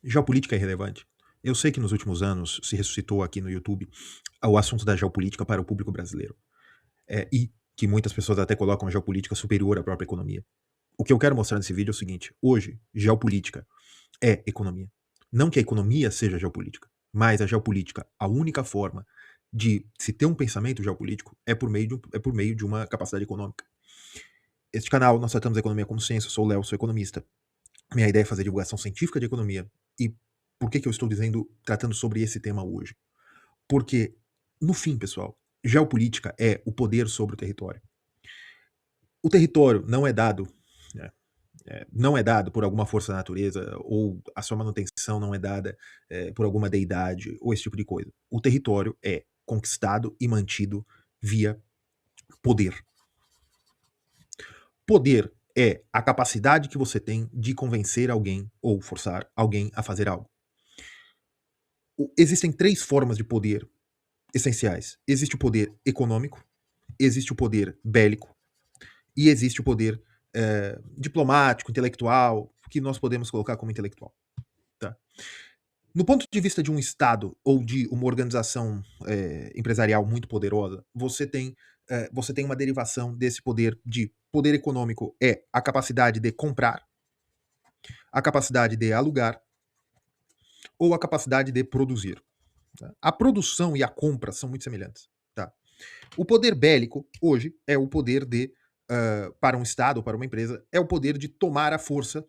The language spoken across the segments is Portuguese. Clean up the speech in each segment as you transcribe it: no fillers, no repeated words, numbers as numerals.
Geopolítica é relevante? Eu sei que nos últimos anos se ressuscitou aqui no YouTube o assunto da geopolítica para o público brasileiro. E que muitas pessoas até colocam a geopolítica superior à própria economia. O que eu quero mostrar nesse vídeo é o seguinte: hoje, geopolítica é economia. Não que a economia seja geopolítica, mas a geopolítica, a única forma de se ter um pensamento geopolítico é por meio de uma capacidade econômica. Este canal, nós tratamos a economia como ciência, eu sou o Léo, sou economista. Minha ideia é fazer divulgação científica de economia. E por que eu estou tratando sobre esse tema hoje? Porque, no fim, pessoal, geopolítica é o poder sobre o território. O território não é dado, né, não é dado por alguma força da natureza, ou a sua manutenção não é dada por alguma deidade, ou esse tipo de coisa. O território é conquistado e mantido via poder. Poder é a capacidade que você tem de convencer alguém ou forçar alguém a fazer algo. Existem três formas de poder essenciais. Existe o poder econômico, existe o poder bélico e existe o poder diplomático, intelectual, que nós podemos colocar como intelectual. Tá? No ponto de vista de um Estado ou de uma organização empresarial muito poderosa, você tem uma derivação desse poder de poder econômico é a capacidade de comprar, a capacidade de alugar ou a capacidade de produzir. Tá? A produção e a compra são muito semelhantes. Tá? O poder bélico, hoje, é o poder para um Estado ou para uma empresa, é o poder de tomar a força,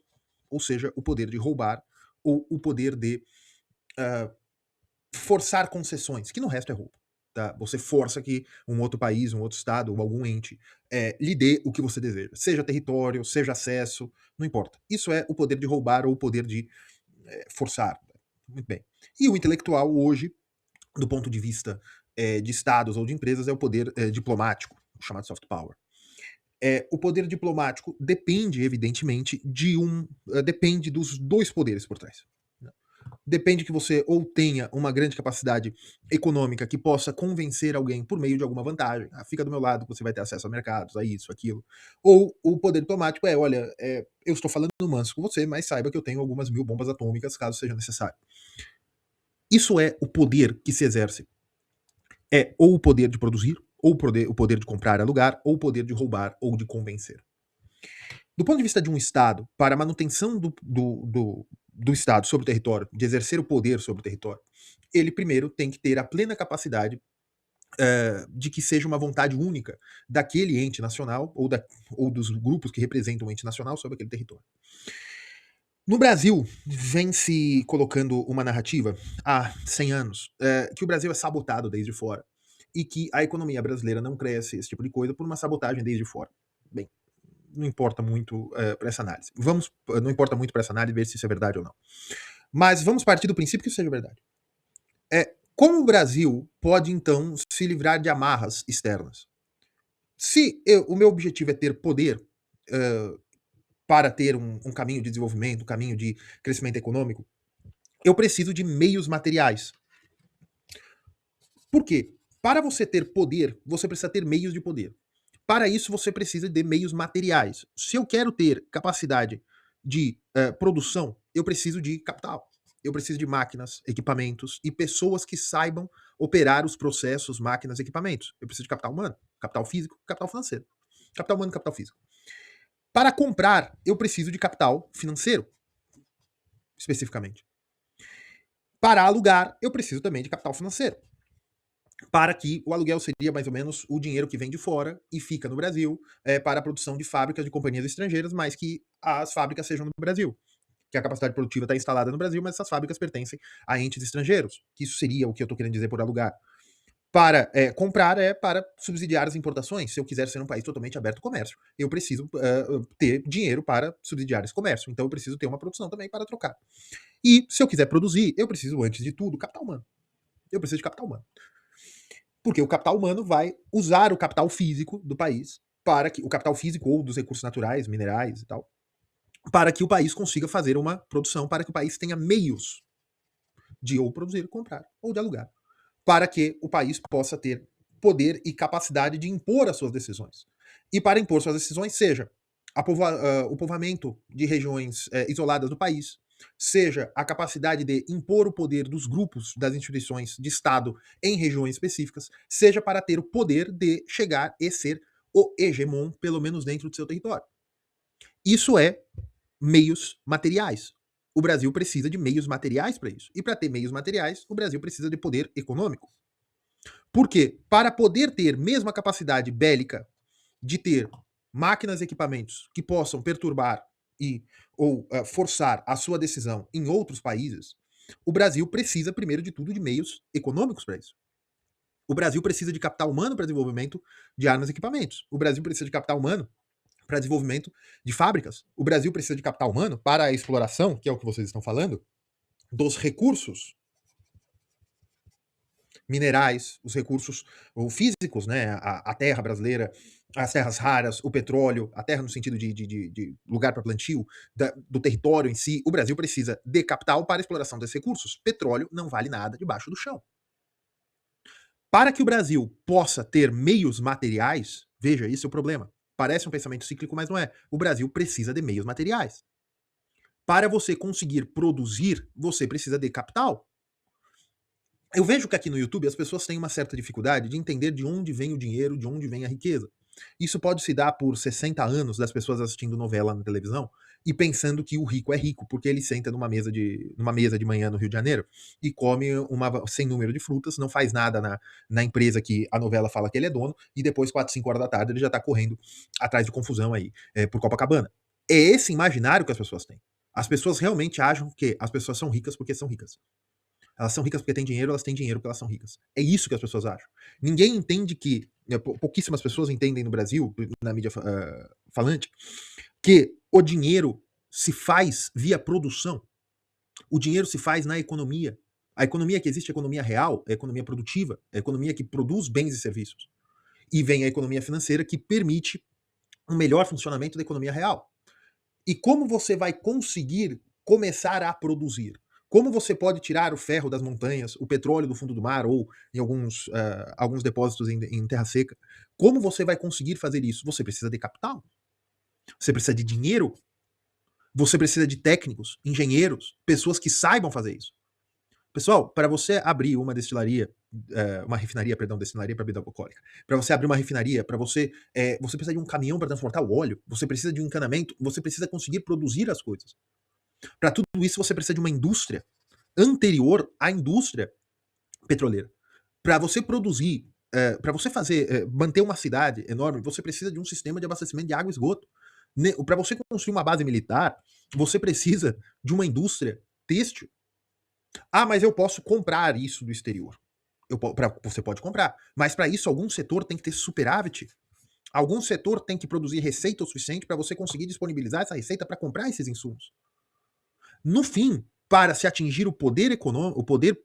ou seja, o poder de roubar, ou o poder de forçar concessões, que no resto é roubo. Tá? Você força que um outro país, um outro Estado ou algum ente lhe dê o que você deseja. Seja território, seja acesso, não importa. Isso é o poder de roubar ou o poder de forçar. Muito bem. E o intelectual hoje, do ponto de vista de estados ou de empresas, é o poder diplomático, chamado soft power. O poder diplomático depende, evidentemente, depende dos dois poderes por trás. Né? Depende que você ou tenha uma grande capacidade econômica que possa convencer alguém por meio de alguma vantagem. Fica do meu lado, você vai ter acesso a mercados, a isso, aquilo. Ou o poder diplomático olha, eu estou falando manso com você, mas saiba que eu tenho algumas 1000 bombas atômicas, caso seja necessário. Isso é o poder que se exerce. É ou o poder de produzir, ou o poder de comprar e alugar, ou o poder de roubar ou de convencer. Do ponto de vista de um Estado, para a manutenção do Estado sobre o território, de exercer o poder sobre o território, ele primeiro tem que ter a plena capacidade de que seja uma vontade única daquele ente nacional ou dos grupos que representam o ente nacional sobre aquele território. No Brasil, vem se colocando uma narrativa há 100 anos que o Brasil é sabotado desde fora e que a economia brasileira não cresce, esse tipo de coisa, por uma sabotagem desde fora. Bem, não importa muito para essa análise. Não importa muito para essa análise ver se isso é verdade ou não. Mas vamos partir do princípio que isso seja verdade. Como o Brasil pode, então, se livrar de amarras externas? Se o meu objetivo é ter poder para ter um caminho de desenvolvimento, um caminho de crescimento econômico, eu preciso de meios materiais. Por quê? Para você ter poder, você precisa ter meios de poder. Para isso, você precisa de meios materiais. Se eu quero ter capacidade de produção, eu preciso de capital. Eu preciso de máquinas, equipamentos e pessoas que saibam operar os processos, máquinas, equipamentos. Eu preciso de capital humano, capital físico, capital financeiro. Capital humano, capital físico. Para comprar, eu preciso de capital financeiro, especificamente. Para alugar, eu preciso também de capital financeiro. Para que o aluguel seria mais ou menos o dinheiro que vem de fora e fica no Brasil para a produção de fábricas de companhias estrangeiras, mas que as fábricas sejam no Brasil. Que a capacidade produtiva está instalada no Brasil, mas essas fábricas pertencem a entes estrangeiros. Que isso seria o que eu estou querendo dizer por alugar. Para comprar para subsidiar as importações. Se eu quiser ser um país totalmente aberto ao comércio, eu preciso ter dinheiro para subsidiar esse comércio. Então eu preciso ter uma produção também para trocar. E se eu quiser produzir, eu preciso, antes de tudo, capital humano. Eu preciso de capital humano. Porque o capital humano vai usar o capital físico do país para que o capital físico ou dos recursos naturais, minerais e tal, para que o país consiga fazer uma produção, para que o país tenha meios de ou produzir, comprar ou de alugar, para que o país possa ter poder e capacidade de impor as suas decisões. E para impor suas decisões, seja o povoamento de regiões isoladas do país, seja a capacidade de impor o poder dos grupos das instituições de Estado em regiões específicas, seja para ter o poder de chegar e ser o hegemon, pelo menos dentro do seu território. Isso é meios materiais. O Brasil precisa de meios materiais para isso. E para ter meios materiais, o Brasil precisa de poder econômico. Por quê? Para poder ter mesmo a capacidade bélica de ter máquinas e equipamentos que possam perturbar ou forçar a sua decisão em outros países, o Brasil precisa, primeiro de tudo, de meios econômicos para isso. O Brasil precisa de capital humano para desenvolvimento de armas e equipamentos. O Brasil precisa de capital humano para desenvolvimento de fábricas. O Brasil precisa de capital humano para a exploração, que é o que vocês estão falando, dos recursos minerais, os recursos físicos, né? A terra brasileira, as terras raras, o petróleo, a terra no sentido de lugar para plantio, do território em si. O Brasil precisa de capital para a exploração desses recursos. Petróleo não vale nada debaixo do chão. Para que o Brasil possa ter meios materiais, veja, esse é o problema. Parece um pensamento cíclico, mas não é. O Brasil precisa de meios materiais. Para você conseguir produzir, você precisa de capital. Eu vejo que aqui no YouTube as pessoas têm uma certa dificuldade de entender de onde vem o dinheiro, de onde vem a riqueza. Isso pode se dar por 60 anos das pessoas assistindo novela na televisão e pensando que o rico é rico, porque ele senta numa mesa de manhã no Rio de Janeiro e come sem número de frutas, não faz nada na empresa que a novela fala que ele é dono, e depois, 4, 5 horas da tarde, ele já tá correndo atrás de confusão aí por Copacabana. É esse imaginário que as pessoas têm. As pessoas realmente acham que as pessoas são ricas porque são ricas. Elas são ricas porque têm dinheiro, elas têm dinheiro porque elas são ricas. É isso que as pessoas acham. Ninguém entende que, pouquíssimas pessoas entendem no Brasil, na mídia falante, que o dinheiro se faz via produção. O dinheiro se faz na economia. A economia que existe é a economia real, é a economia produtiva, é a economia que produz bens e serviços. E vem a economia financeira que permite um melhor funcionamento da economia real. E como você vai conseguir começar a produzir? Como você pode tirar o ferro das montanhas, o petróleo do fundo do mar ou em alguns depósitos em terra seca? Como você vai conseguir fazer isso? Você precisa de capital. Você precisa de dinheiro. Você precisa de técnicos, engenheiros, pessoas que saibam fazer isso. Pessoal, para você abrir uma destilaria, uma refinaria, perdão, destilaria para bebida alcoólica. Para você abrir uma refinaria, você precisa de um caminhão para transportar o óleo, você precisa de um encanamento, você precisa conseguir produzir as coisas. Para tudo isso, você precisa de uma indústria anterior à indústria petroleira. Para você produzir, para você manter uma cidade enorme, você precisa de um sistema de abastecimento de água e esgoto. Para você construir uma base militar, você precisa de uma indústria têxtil. Ah, mas eu posso comprar isso do exterior. Você pode comprar, mas para isso algum setor tem que ter superávit. Algum setor tem que produzir receita o suficiente para você conseguir disponibilizar essa receita para comprar esses insumos. No fim, para se atingir o poder econômico, o poder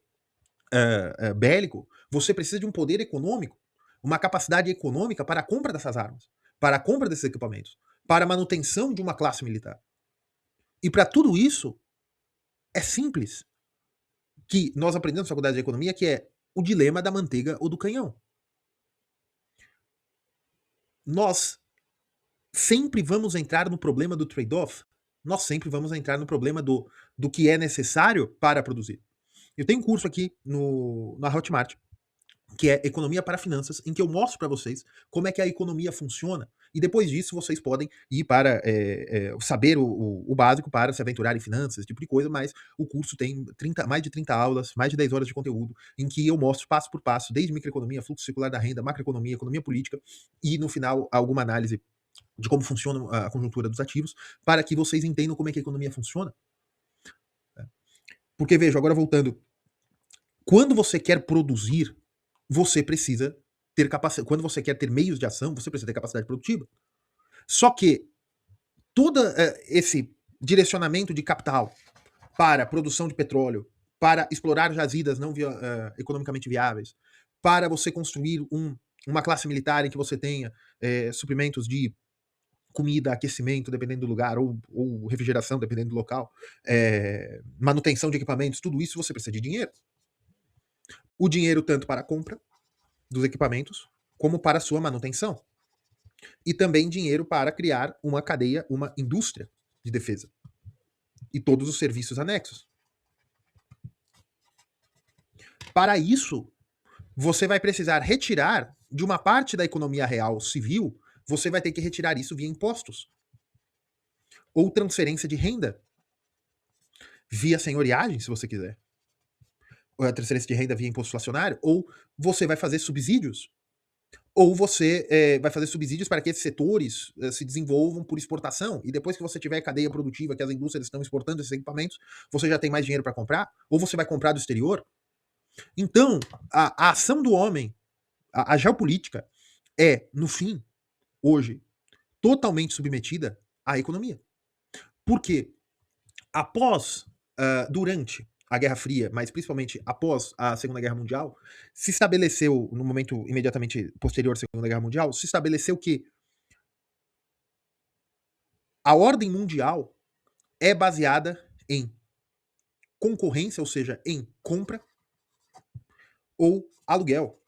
bélico, você precisa de um poder econômico, uma capacidade econômica para a compra dessas armas, para a compra desses equipamentos, para a manutenção de uma classe militar. E para tudo isso, é simples. Que nós aprendemos na faculdade de economia, que é o dilema da manteiga ou do canhão. Nós sempre vamos entrar no problema do trade-off. Nós sempre vamos entrar no problema do que é necessário para produzir. Eu tenho um curso aqui na Hotmart, que é Economia para Finanças, em que eu mostro para vocês como é que a economia funciona. E depois disso vocês podem ir para saber o básico para se aventurar em finanças, esse tipo de coisa, mas o curso tem mais de 30 aulas, mais de 10 horas de conteúdo, em que eu mostro passo por passo, desde microeconomia, fluxo circular da renda, macroeconomia, economia política, e no final alguma análise de como funciona a conjuntura dos ativos, para que vocês entendam como é que a economia funciona. Porque, veja, agora voltando, quando você quer produzir, você precisa ter capacidade. Quando você quer ter meios de ação, você precisa ter capacidade produtiva. Só que todo esse direcionamento de capital para produção de petróleo, para explorar jazidas não economicamente viáveis, para você construir uma classe militar em que você tenha suprimentos de comida, aquecimento, dependendo do lugar, ou refrigeração, dependendo do local, manutenção de equipamentos, tudo isso você precisa de dinheiro. O dinheiro tanto para a compra dos equipamentos, como para a sua manutenção. E também dinheiro para criar uma cadeia, uma indústria de defesa. e todos os serviços anexos. Para isso, você vai precisar retirar de uma parte da economia real civil, você vai ter que retirar isso via impostos. Ou transferência de renda, via senhoriagem, se você quiser. Ou a transferência de renda via imposto inflacionário, ou você vai fazer subsídios. Ou você vai fazer subsídios para que esses setores se desenvolvam por exportação. E depois que você tiver cadeia produtiva, que as indústrias estão exportando esses equipamentos, você já tem mais dinheiro para comprar, ou você vai comprar do exterior. Então, a ação do homem, a geopolítica, é, no fim, hoje, totalmente submetida à economia. Porque após, durante a Guerra Fria, mas principalmente após a Segunda Guerra Mundial, se estabeleceu, no momento imediatamente posterior à Segunda Guerra Mundial, se estabeleceu que a ordem mundial é baseada em concorrência, ou seja, em compra ou aluguel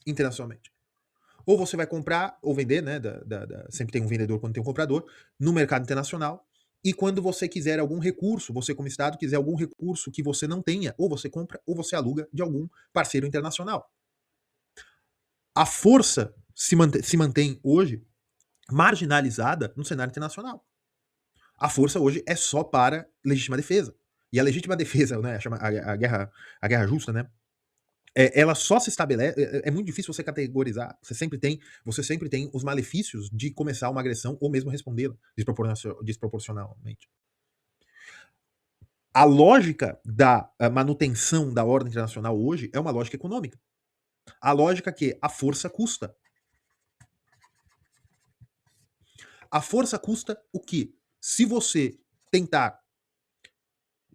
internacionalmente. Ou você vai comprar ou vender, né? Sempre tem um vendedor quando tem um comprador, no mercado internacional. E quando você quiser algum recurso, você como Estado quiser algum recurso que você não tenha, ou você compra ou você aluga de algum parceiro internacional. A força se mantém hoje marginalizada no cenário internacional. A força hoje é só para legítima defesa. E a legítima defesa, né, chama a guerra justa, né? Ela só se estabelece. É muito difícil você categorizar. Você sempre tem os malefícios de começar uma agressão ou mesmo respondê-la desproporcionalmente. A lógica da manutenção da ordem internacional hoje é uma lógica econômica. A lógica que a força custa. A força custa o quê? Se você tentar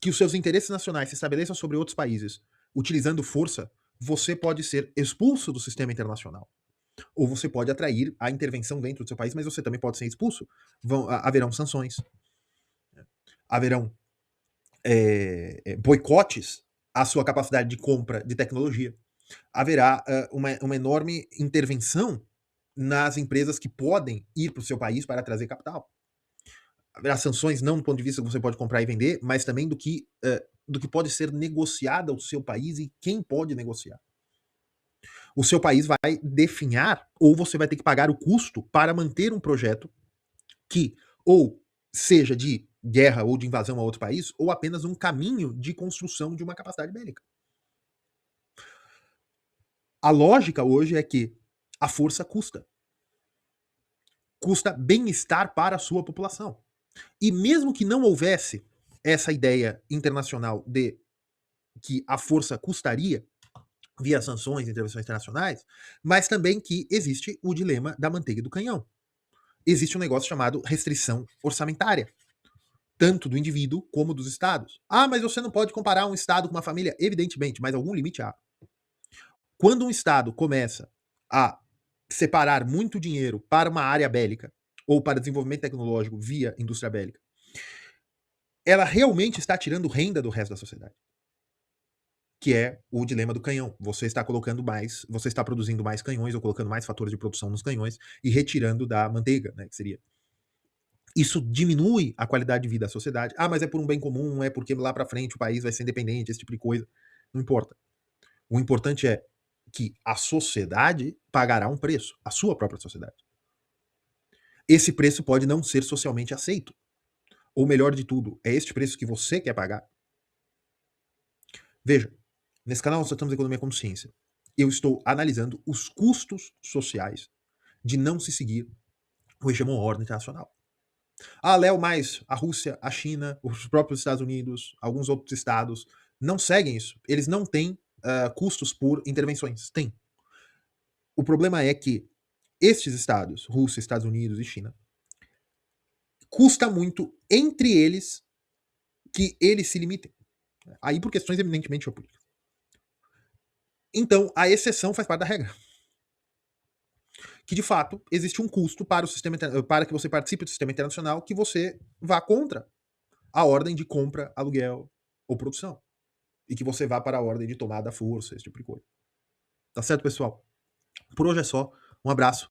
que os seus interesses nacionais se estabeleçam sobre outros países utilizando força, você pode ser expulso do sistema internacional. Ou você pode atrair a intervenção dentro do seu país, mas você também pode ser expulso. Haverão sanções. Haverão boicotes à sua capacidade de compra de tecnologia. Haverá uma enorme intervenção nas empresas que podem ir para o seu país para trazer capital. Haverá sanções não do ponto de vista que você pode comprar e vender, mas também do que pode ser negociado ao seu país e quem pode negociar. O seu país vai definhar ou você vai ter que pagar o custo para manter um projeto que ou seja de guerra ou de invasão a outro país, ou apenas um caminho de construção de uma capacidade bélica. A lógica hoje é que a força custa. Custa bem-estar para a sua população. E mesmo que não houvesse essa ideia internacional de que a força custaria via sanções e intervenções internacionais, mas também que existe o dilema da manteiga e do canhão. Existe um negócio chamado restrição orçamentária, tanto do indivíduo como dos estados. Ah, mas você não pode comparar um estado com uma família? Evidentemente, mas algum limite há. Quando um estado começa a separar muito dinheiro para uma área bélica ou para desenvolvimento tecnológico via indústria bélica, ela realmente está tirando renda do resto da sociedade. Que é o dilema do canhão. Você está produzindo mais canhões ou colocando mais fatores de produção nos canhões e retirando da manteiga, né, que seria. Isso diminui a qualidade de vida da sociedade. Ah, mas é por um bem comum, é porque lá para frente o país vai ser independente, esse tipo de coisa. Não importa. O importante é que a sociedade pagará um preço, a sua própria sociedade. Esse preço pode não ser socialmente aceito. Ou melhor de tudo, é este preço que você quer pagar. Veja, nesse canal nós tratamos economia como ciência. Eu estou analisando os custos sociais de não se seguir o hegemon ordem internacional. Ah, Léo, mas a Rússia, a China, os próprios Estados Unidos, alguns outros estados não seguem isso. Eles não têm custos por intervenções. Tem. O problema é que estes estados, Rússia, Estados Unidos e China, custa muito entre eles que eles se limitem. Aí por questões eminentemente geopolíticas. Então, a exceção faz parte da regra. Que de fato existe um custo para o sistema para que você participe do sistema internacional que você vá contra a ordem de compra, aluguel ou produção. E que você vá para a ordem de tomada à força, esse tipo de coisa. Tá certo, pessoal? Por hoje é só. Um abraço.